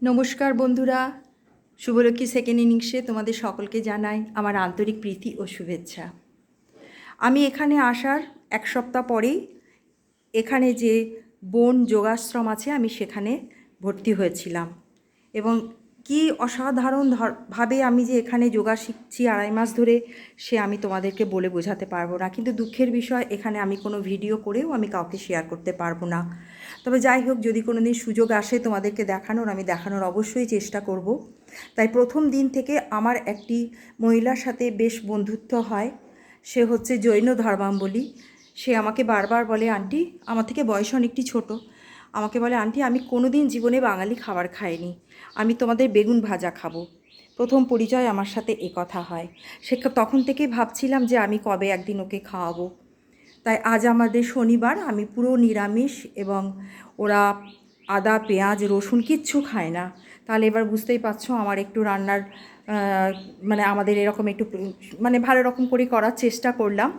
নমস্কার বন্ধুরা, শুভলক্ষ্মী সেকেন্ড ইনিংসে তোমাদের সকলকে জানাই আমার আন্তরিক প্রীতি ও শুভেচ্ছা। আমি এখানে আসার এক সপ্তাহ পরেই এখানে যে বন যোগাশ্রম আছে আমি সেখানে ভর্তি হয়েছিলাম এবং কি অসাধারণ ভাবে আমি যে এখানে যোগা শিখছি 2.5 মাস ধরে, সে আমি তোমাদেরকে বলে বোঝাতে পারবো না। কিন্তু দুঃখের বিষয়, এখানে আমি কোনো ভিডিও করেও আমি কাউকে শেয়ার করতে পারবো না। তবে যাই হোক, যদি কোনো দিন সুযোগ আসে তোমাদেরকে দেখানোর, আমি দেখানোর অবশ্যই চেষ্টা করব। তাই প্রথম দিন থেকে আমার একটি মহিলার সাথে বেশ বন্ধুত্ব হয়। সে হচ্ছে জৈন ধর্মাবলম্বী। সে আমাকে বারবার বলে, আন্টি, আমার থেকে বয়সে অনেকটি ছোট, আমাকে বলে, আন্টি, আমি কোনো দিন জীবনে বাঙালি খাবার খাইনি, আমি তোমাদের বেগুন ভাজা খাবো। প্রথম পরিচয় আমার সাথে এ কথা হয়। সে তখন থেকেই ভাবছিলাম যে আমি কবে একদিন ওকে খাওয়াবো। তাই আজ আমাদের শনিবার, আমি পুরো নিরামিষ এবং ওরা আদা পেঁয়াজ রসুন কিচ্ছু খায় না। তাহলে এবার বুঝতেই পারছো আমার একটু রান্নার মানে আমাদের এরকম একটু মানে ভালো রকম করে করার চেষ্টা করলাম।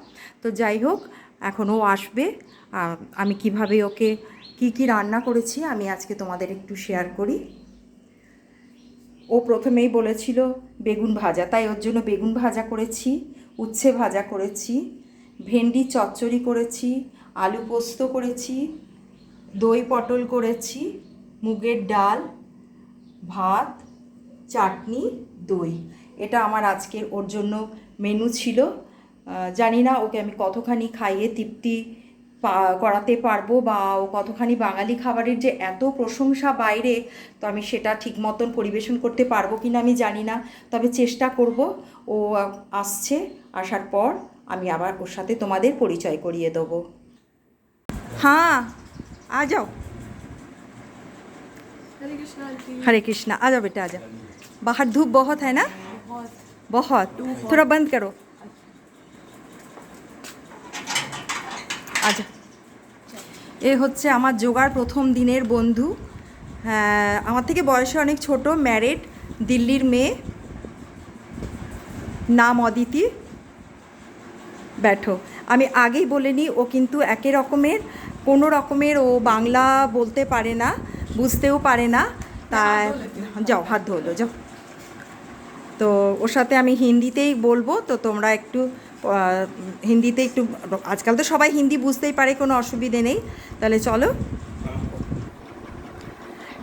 তো যাই হোক, এখন ও আসবে, আমি কিভাবে ওকে কি রান্না করেছি আমি আজকে তোমাদের একটু শেয়ার করি। ও প্রথমেই বলেছিল বেগুন ভাজা, তাই ওর জন্য বেগুন ভাজা করেছি, উচ্ছে ভাজা করেছি, ভেন্ডি চচ্চড়ি করেছি, আলু পোস্ত করেছি, দই পটল করেছি, মুগের ডাল, ভাত, চাটনি, দই। এটা আমার আজকের ওর জন্য মেনু ছিল। জানি না ওকে আমি কতখানি খাইয়ে তৃপ্তি করাতে পারবো, বা ও কতখানি বাঙালি খাবারের যে এত প্রশংসা বাইরে, তো আমি সেটা ঠিক মতন পরিবেশন করতে পারবো কি না আমি জানি না, তবে চেষ্টা করব। ও আসছে, আসার পর আমি আবার ওর সাথে তোমাদের পরিচয় করিয়ে দেবো। हाँ आ जाओ। हरे कृष्णा, आ जाओ बेटा, आ जाओ। बाहर धूप बहुत है ना, बहुत, थोड़ा बंद करो, आ जाओ। এ হচ্ছে আমার যোগার প্রথম দিনের বন্ধু। হ্যাঁ, আমার থেকে বয়সে অনেক ছোট, ম্যারিড, দিল্লির মেয়ে, নাম অদিতি। ব্যাঠো, আমি আগেই বলে নিই, ও কিন্তু একে রকমের কোনো রকমের ও বাংলা বলতে পারে না, বুঝতেও পারে না। তাই যাও, হাত ধোলো, যাও। তো ওর সাথে আমি হিন্দিতেই বলবো, তো তোমরা একটু হিন্দিতে একটু, আজকাল তো সবাই হিন্দি বুঝতেই পারে, কোনো অসুবিধে নেই। তাহলে চলো।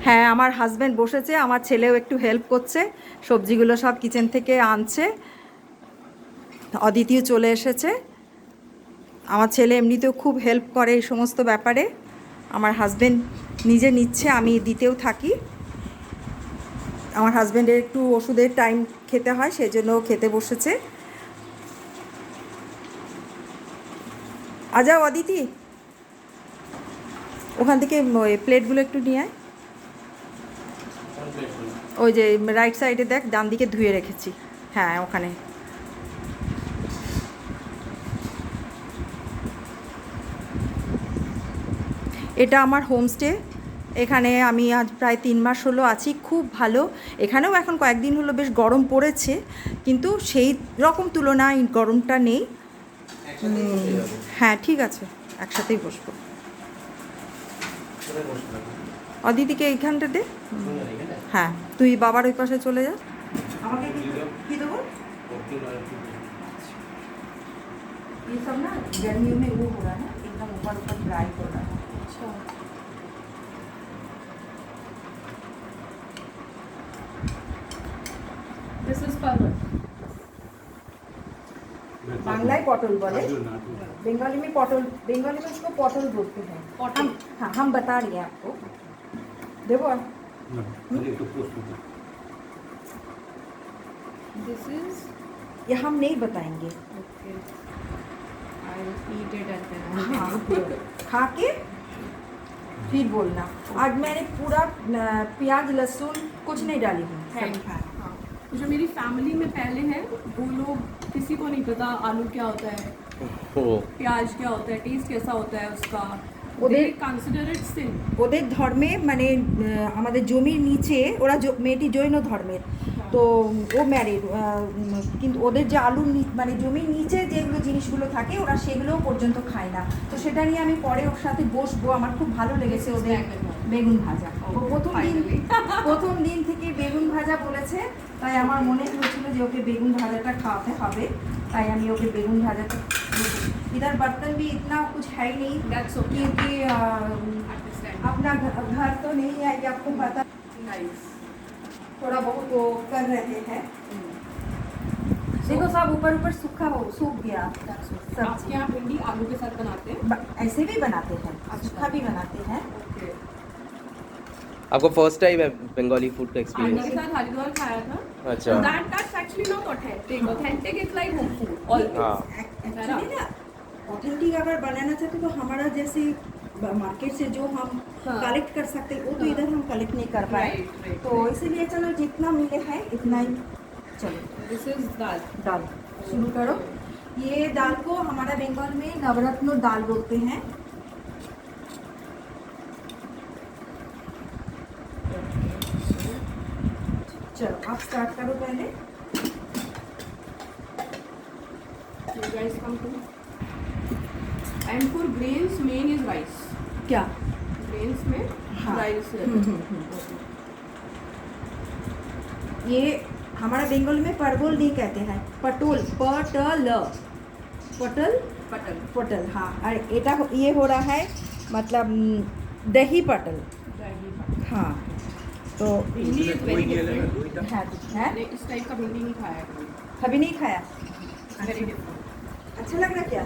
হ্যাঁ, আমার হাজব্যান্ড বসেছে, আমার ছেলেও একটু হেল্প করছে, সবজিগুলো সব কিচেন থেকে আনছে। অদিতিও চলে এসেছে। আমার ছেলে এমনিতেও খুব হেল্প করে এই সমস্ত ব্যাপারে। আমার হাজব্যান্ড নিজে নিচ্ছে, আমি দিতেও থাকি। আমার হাজব্যান্ডের একটু ওষুধের টাইম খেতে হয়, সেজন্য খেতে বসেছে। আ যাও অদিতি, ওখান থেকে ওই প্লেটগুলো একটু নিয়ে আয়। ওই যে রাইট সাইডে দেখ, ডান দিকে ধুয়ে রেখেছি। হ্যাঁ, ওখানে। এটা আমার হোমস্টে। এখানে আমি আজ প্রায় 3 মাস হলো আছি, খুব ভালো। এখানেও এখন কয়েকদিন হলো বেশ গরম পড়েছে, কিন্তু সেই রকম তুলনায় গরমটা নেই। হ্যাঁ, ঠিক আছে, একসাথেই বসবো। অদিতিকে এইখানটা দে। হ্যাঁ, তুই বাবার ওই পাশে চলে যা। আমাকে কি দেবো? ये सब ना गर्मियों में वो हो रहा है ना, एकदम ऊपर ऊपर ड्राई हो रहा है। अच्छा, दिस इज परवल। बांग्लाई पटल बोले, बंगाली में पटल, बंगाली में उसको पटल बोलते हैं। पटल, हाँ, हम बता रहे हैं आपको। देखो, दिस इज, ये हम नहीं बताएंगे। Okay, I will eat it and then हाँ, खा के फिर बोलना। आज मैंने पूरा प्याज लहसुन कुछ नहीं डाली हूँ। हाँ, जो मेरी फैमिली में पहले है, वो लोग, किसी को नहीं पता आलू क्या होता है, प्याज क्या होता है, टेस्ट कैसा होता है उसका। ওদের কনসিডার ইট সিন। ওদের ধর্মে মানে আমাদের জমির নিচে, ওরা মেয়েটি জৈন ধর্মের, তো ও ম্যারিড, কিন্তু ওদের যে আলুর মানে জমির নিচে যেগুলো জিনিসগুলো থাকে ওরা সেগুলোও পর্যন্ত খায় না। তো সেটা নিয়ে আমি পরে ওর সাথে বসবো, আমার খুব ভালো লেগেছে ওদের বেগুন ভাজা ও finally. প্রথম দিন থেকে বেগুন ভাজা বলেছে, তাই আমার মনে হয়েছিল যে ওকে বেগুন ভাজাটা খাওয়াতে হবে, তাই আমি ওকে বেগুন ভাজাটা इधर बर्तन भी इतना कुछ है ही नहीं That's okay. क्योंकि Understand. अपना घर तो नहीं है कि आपको पता, Nice. थोड़ा बहुत वो कर रहे हैं। देखो सब ऊपर ऊपर सूख गया आपके सब्जी। यहाँ भिंडी आलू के साथ बनाते हैं? ऐसे भी बनाते हैं, सूखा भी बनाते हैं। Okay. आपको फर्स्ट टाइम है बंगाली फूड का आलू के एक्सपीरियंस? साथ हरिद्वार खाया था. अच्छा। That's actually not authentic. Authentic is like home food. Always. हाँ। एक्चुअली ना ऑथेंटिक अगर बनाना चाहते तो हमारा जैसे मार्केट से जो हम हाँ। कलेक्ट कर सकते हैं वो तो इधर हम कलेक्ट नहीं कर पाए, Right, right, तो इसीलिए चलो जितना मिले है इतना ही चलो This is dal. दाल शुरू करो। ये दाल को हमारा बंगाल में नवरत्न दाल बोलते हैं। चलो आप स्टार्ट करो पहले। You guys come to. And for grains, main is rice. क्या Grains में हाँ। rice है. ये हमारा बंगाल में परवल नहीं कहते हैं, पटोल, पटल, पटल Patal. पटल, हाँ। और एटा ये हो रहा है मतलब दही पटल, Dahi patal. हाँ। तो भिंडी is very different. है मैंने इस टाइप का भिंडी नहीं खाया है कभी. कभी नहीं खाया, Very different. अच्छा लग रहा क्या?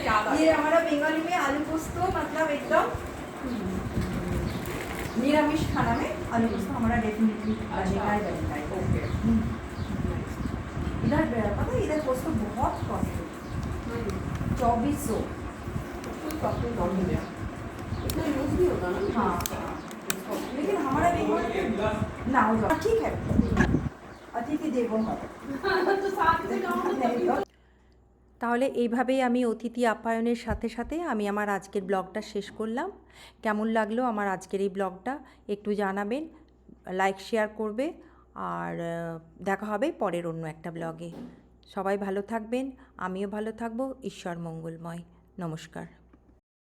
क्या बात ये हमारा बंगाली में आलू पोस्तो मतलब एकदम निरामिष खाना में आलू पोस्तो हमारा डेफिनेटली बनेगा ही बनेगा ही। Okay. इधर पता है इधर पोस्तो बहुत कॉस्टली, 2400। इतना यूज नहीं होता ना. हाँ। लेकिन हमारा बंगाल ना हो जाओ ठीक है, अतिथि देवो भव। तो साथ में जाओ ना तभी तो. তাহলে এইভাবেই আমি অতিথি আপ্যায়নের সাথে সাথে আমি আমার আজকের ব্লগটা শেষ করলাম। কেমন লাগলো আমার আজকের এই ব্লগটা একটু জানাবেন, লাইক শেয়ার করবে, আর দেখা হবে পরের অন্য একটা ব্লগে। সবাই ভালো থাকবেন, আমিও ভালো থাকবো। ঈশ্বর মঙ্গলময়। নমস্কার।